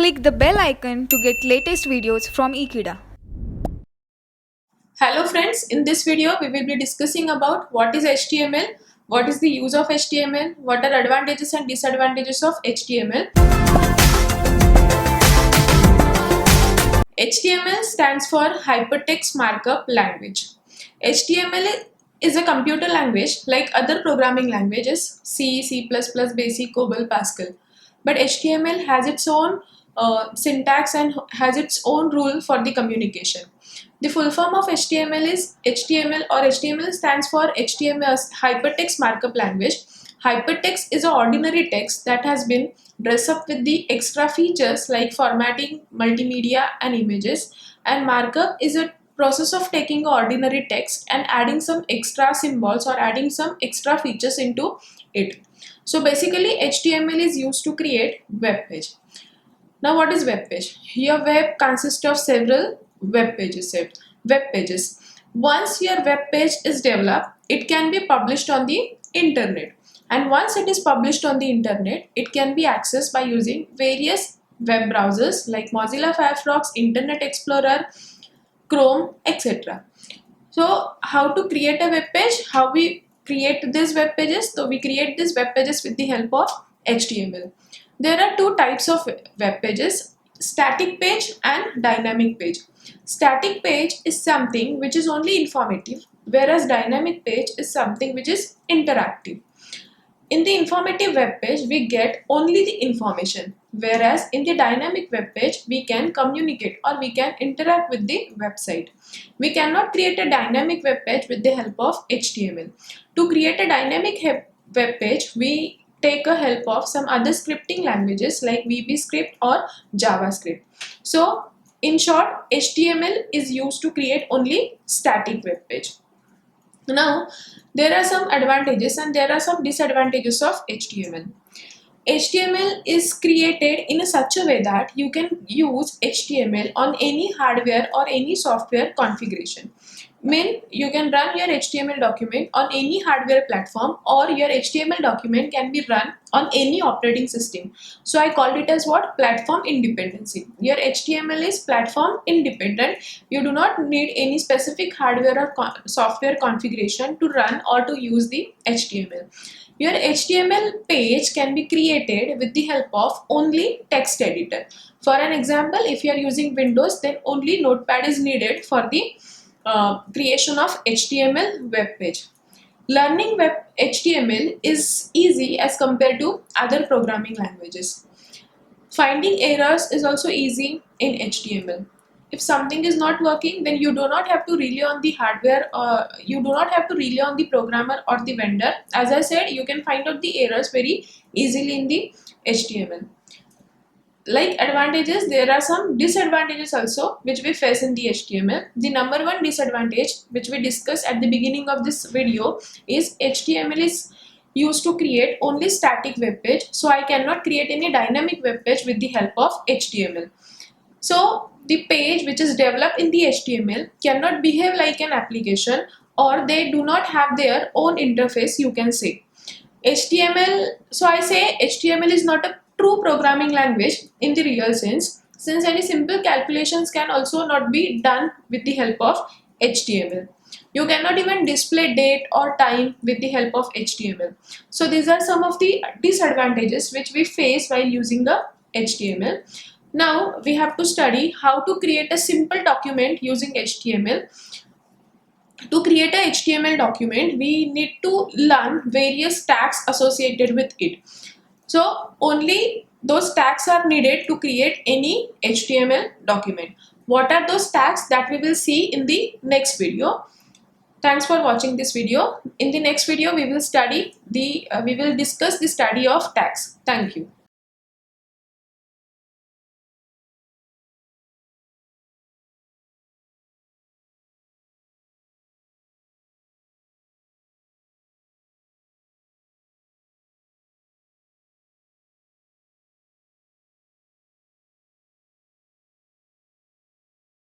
Click the bell icon to get latest videos from Ekeeda. Hello friends, in this video we will be discussing about what is HTML, what is the use of HTML, what are advantages and disadvantages of HTML. HTML stands for Hypertext Markup Language. HTML is a computer language like other programming languages, C, C++, Basic, COBOL, Pascal. But HTML has its own syntax and has its own rule for the communication. The full form of HTML is HTML, or HTML stands for HTML Hypertext Markup Language. Hypertext is an ordinary text that has been dressed up with the extra features like formatting, multimedia and images, and markup is a process of taking ordinary text and adding some extra symbols or adding some extra features into it. So basically HTML is used to create web page. Now what is web page? Your web consists of several web pages. Once your web page is developed, it can be published on the internet. And once it is published on the internet, it can be accessed by using various web browsers like Mozilla Firefox, Internet Explorer, Chrome, etc. So how to create a web page? How we create these web pages? So we create these web pages with the help of HTML. There are two types of web pages: static page and dynamic page. Static page is something which is only informative, whereas dynamic page is something which is interactive. In the informative web page, we get only the information, whereas in the dynamic web page, we can communicate or we can interact with the website. We cannot create a dynamic web page with the help of HTML. To create a dynamic web page, we take a help of some other scripting languages like VB or JavaScript. So in short, HTML is used to create only static web page. Now, there are some advantages and there are some disadvantages of HTML. HTML is created in such a way that you can use HTML on any hardware or any software configuration. You can run your HTML document on any hardware platform, or your HTML document can be run on any operating system. So I called it as what? Platform independency. Your HTML is platform independent. You do not need any specific hardware or software configuration to run or to use the HTML. Your HTML page can be created with the help of only text editor. For an example, if you are using Windows, then only Notepad is needed for the creation of HTML web page. Learning web HTML is easy as compared to other programming languages. Finding errors is also easy in HTML. If something is not working, then you do not have to rely on the hardware, you do not have to rely on the programmer or the vendor. As I said, you can find out the errors very easily in the HTML. Like advantages, there are some disadvantages also which we face in the HTML. The number one disadvantage which we discussed at the beginning of this video is HTML is used to create only static web page. So I cannot create any dynamic web page with the help of HTML. So the page which is developed in the HTML cannot behave like an application, or they do not have their own interface, you can say. So I say HTML is not a true programming language in the real sense, since any simple calculations can also not be done with the help of HTML. You cannot even display date or time with the help of HTML. So these are some of the disadvantages which we face while using the HTML. Now we have to study how to create a simple document using HTML. To create a HTML document, we need to learn various tags associated with it. So only those tags are needed to create any HTML document. What are those tags? That we will see in the next video. Thanks for watching this video. In the next video, we will discuss the study of tags. Thank you.